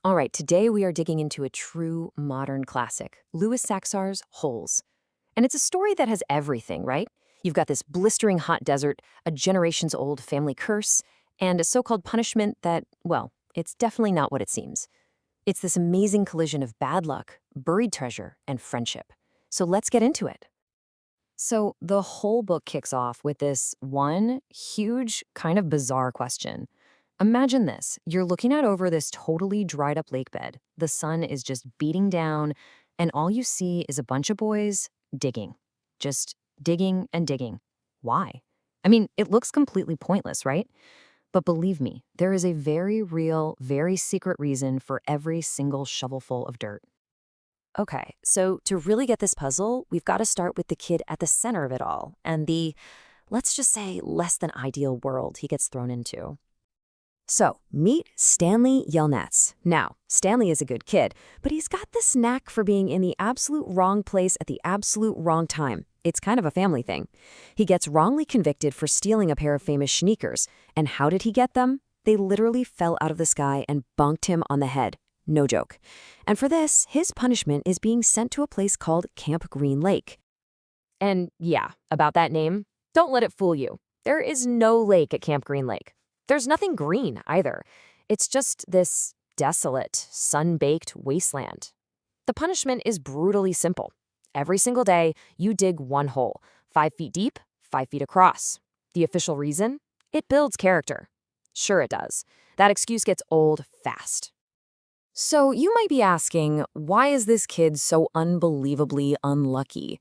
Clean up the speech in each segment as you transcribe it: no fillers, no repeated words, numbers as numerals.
All right, today we are digging into a true modern classic, Louis Sachar's Holes. And it's a story that has everything, right? You've got this blistering hot desert, a generations old family curse, and a so called punishment that, well, it's definitely not what it seems. It's this amazing collision of bad luck, buried treasure, and friendship. So let's get into it. So the whole book kicks off with this one huge, kind of bizarre question. Imagine this. You're looking out over this totally dried up lake bed. The sun is just beating down, and all you see is a bunch of boys digging. Just digging and digging. Why? I mean, it looks completely pointless, right? But believe me, there is a very real, very secret reason for every single shovelful of dirt. Okay, so to really get this puzzle, we've got to start with the kid at the center of it all and the, let's just say, less than ideal world he gets thrown into. So, meet Stanley Yelnats. Now, Stanley is a good kid, but he's got this knack for being in the absolute wrong place at the absolute wrong time. It's kind of a family thing. He gets wrongly convicted for stealing a pair of famous sneakers. And how did he get them? They literally fell out of the sky and bonked him on the head. No joke. And for this, his punishment is being sent to a place called Camp Green Lake. And yeah, about that name, don't let it fool you. There is no lake at Camp Green Lake. There's nothing green either. It's just this desolate, sun-baked wasteland. The punishment is brutally simple. Every single day, you dig one hole, 5 feet deep, 5 feet across. The official reason? It builds character. Sure it does. That excuse gets old fast. So you might be asking, why is this kid so unbelievably unlucky?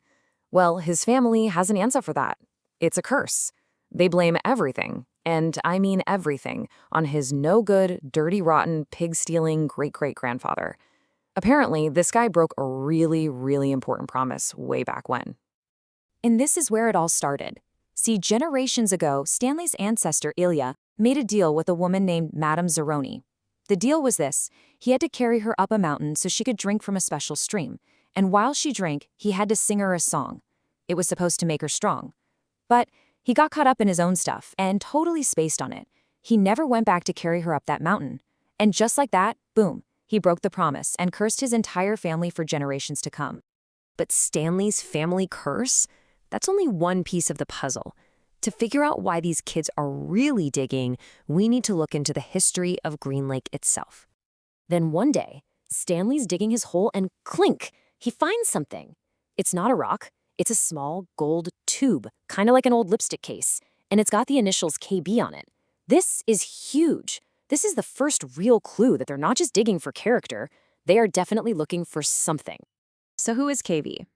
Well, his family has an answer for that. It's a curse. They blame everything, and I mean everything, on his no-good, dirty, rotten, pig-stealing great-great-grandfather. Apparently, this guy broke a really, really important promise way back when. And this is where it all started. See, generations ago, Stanley's ancestor, Ilya, made a deal with a woman named Madame Zeroni. The deal was this. He had to carry her up a mountain so she could drink from a special stream. And while she drank, he had to sing her a song. It was supposed to make her strong. But he got caught up in his own stuff and totally spaced on it. He never went back to carry her up that mountain. And just like that, boom, he broke the promise and cursed his entire family for generations to come. But Stanley's family curse? That's only one piece of the puzzle. To figure out why these kids are really digging, we need to look into the history of Green Lake itself. Then one day, Stanley's digging his hole and clink, he finds something. It's not a rock. It's a small gold tube, kind of like an old lipstick case, and it's got the initials KB on it. This is huge. This is the first real clue that they're not just digging for character, they are definitely looking for something. So who is KB?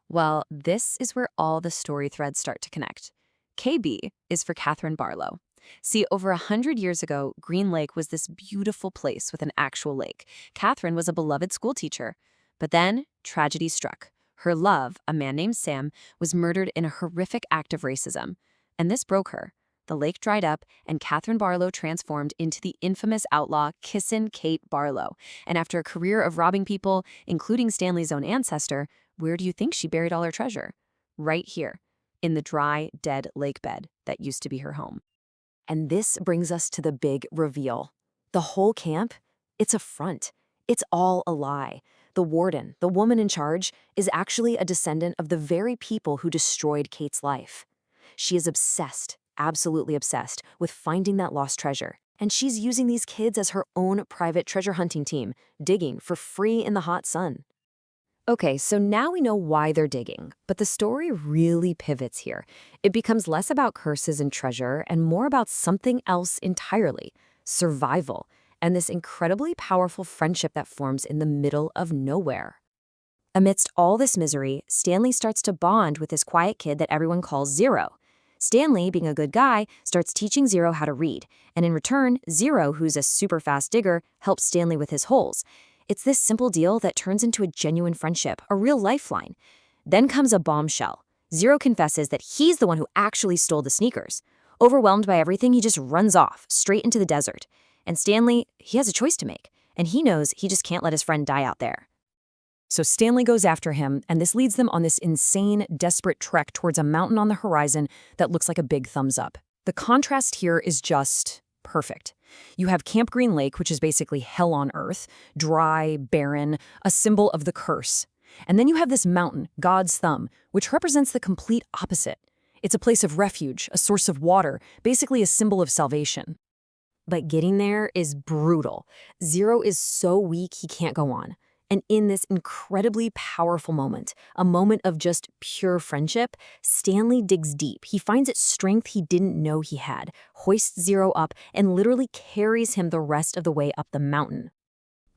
Well, this is where all the story threads start to connect. KB is for Catherine Barlow. See, over 100 years ago, Green Lake was this beautiful place with an actual lake. Catherine was a beloved schoolteacher. But then, tragedy struck. Her love, a man named Sam, was murdered in a horrific act of racism. And this broke her. The lake dried up, and Catherine Barlow transformed into the infamous outlaw Kissin' Kate Barlow. And after a career of robbing people, including Stanley's own ancestor, where do you think she buried all her treasure? Right here, in the dry, dead lake bed that used to be her home. And this brings us to the big reveal. The whole camp, it's a front. It's all a lie. The warden, the woman in charge, is actually a descendant of the very people who destroyed Kate's life. She is obsessed, absolutely obsessed, with finding that lost treasure. And she's using these kids as her own private treasure hunting team, digging for free in the hot sun. Okay, so now we know why they're digging, but the story really pivots here. It becomes less about curses and treasure and more about something else entirely, survival, and this incredibly powerful friendship that forms in the middle of nowhere. Amidst all this misery, Stanley starts to bond with this quiet kid that everyone calls Zero. Stanley, being a good guy, starts teaching Zero how to read, and in return, Zero, who's a super fast digger, helps Stanley with his holes. It's this simple deal that turns into a genuine friendship, a real lifeline. Then comes a bombshell. Zero confesses that he's the one who actually stole the sneakers. Overwhelmed by everything, he just runs off, straight into the desert. And Stanley, he has a choice to make, and he knows he just can't let his friend die out there. So Stanley goes after him, and this leads them on this insane, desperate trek towards a mountain on the horizon that looks like a big thumbs up. The contrast here is just perfect. You have Camp Green Lake, which is basically hell on earth, dry, barren, a symbol of the curse. And then you have this mountain, God's Thumb, which represents the complete opposite. It's a place of refuge, a source of water, basically a symbol of salvation. But getting there is brutal. Zero is so weak he can't go on. And in this incredibly powerful moment, a moment of just pure friendship, Stanley digs deep. He finds it strength he didn't know he had, hoists Zero up, and literally carries him the rest of the way up the mountain.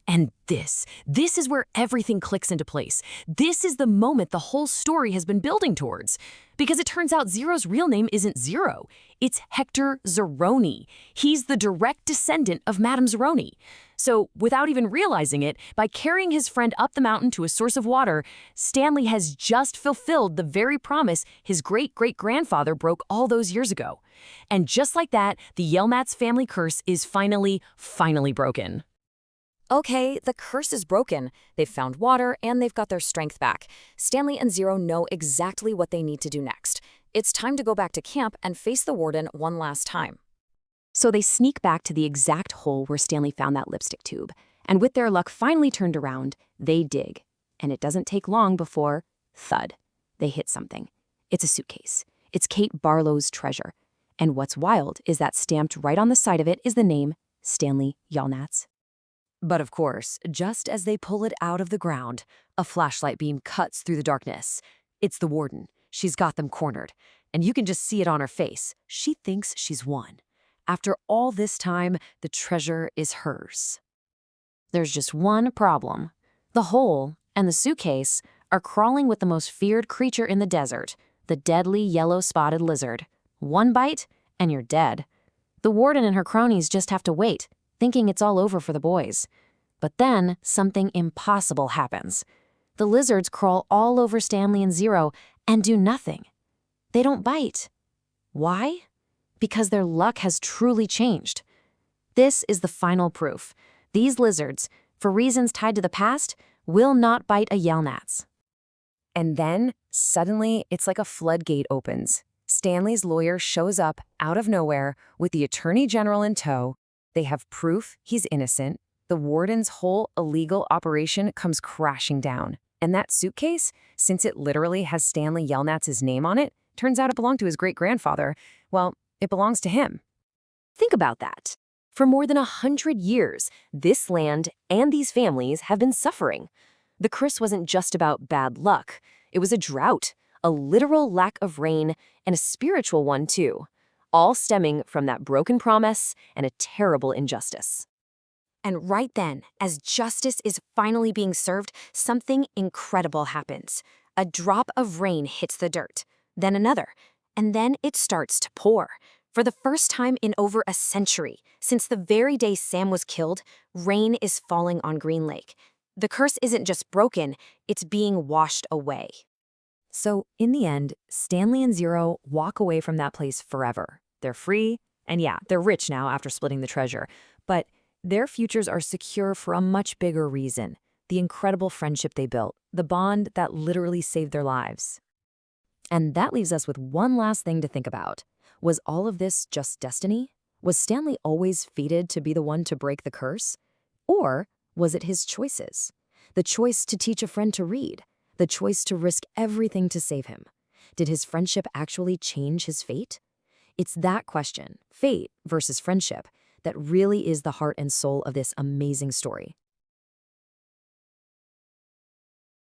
And this is where everything clicks into place. This is the moment the whole story has been building towards. Because it turns out Zero's real name isn't Zero. It's Hector Zeroni. He's the direct descendant of Madame Zeroni. So, without even realizing it, by carrying his friend up the mountain to a source of water, Stanley has just fulfilled the very promise his great-great-grandfather broke all those years ago. And just like that, the Yelnats family curse is finally broken. Okay, the curse is broken. They've found water, and they've got their strength back. Stanley and Zero know exactly what they need to do next. It's time to go back to camp and face the warden one last time. So they sneak back to the exact hole where Stanley found that lipstick tube. And with their luck finally turned around, they dig. And it doesn't take long before, thud, they hit something. It's a suitcase. It's Kate Barlow's treasure. And what's wild is that stamped right on the side of it is the name Stanley Yelnats. But of course, just as they pull it out of the ground, a flashlight beam cuts through the darkness. It's the warden. She's got them cornered. And you can just see it on her face. She thinks she's won. After all this time, the treasure is hers. There's just one problem. The hole and the suitcase are crawling with the most feared creature in the desert, the deadly yellow-spotted lizard. One bite, and you're dead. The warden and her cronies just have to wait, thinking it's all over for the boys. But then something impossible happens. The lizards crawl all over Stanley and Zero and do nothing. They don't bite. Why? Because their luck has truly changed. This is the final proof. These lizards, for reasons tied to the past, will not bite a Yelnats. And then, suddenly, it's like a floodgate opens. Stanley's lawyer shows up out of nowhere with the Attorney General in tow. They have proof he's innocent. The warden's whole illegal operation comes crashing down. And that suitcase, since it literally has Stanley Yelnats' name on it, turns out it belonged to his great-grandfather. Well, it belongs to him. Think about that. For more than 100 years, this land and these families have been suffering. The curse wasn't just about bad luck. It was a drought, a literal lack of rain, and a spiritual one too, all stemming from that broken promise and a terrible injustice. And right then, as justice is finally being served, something incredible happens. A drop of rain hits the dirt, then another, and then it starts to pour. For the first time in over a century, since the very day Sam was killed, rain is falling on Green Lake. The curse isn't just broken, it's being washed away. So, in the end, Stanley and Zero walk away from that place forever. They're free, and yeah, they're rich now after splitting the treasure. But their futures are secure for a much bigger reason. The incredible friendship they built, the bond that literally saved their lives. And that leaves us with one last thing to think about. Was all of this just destiny? Was Stanley always fated to be the one to break the curse? Or was it his choices? The choice to teach a friend to read? The choice to risk everything to save him? Did his friendship actually change his fate? It's that question, fate versus friendship, that really is the heart and soul of this amazing story.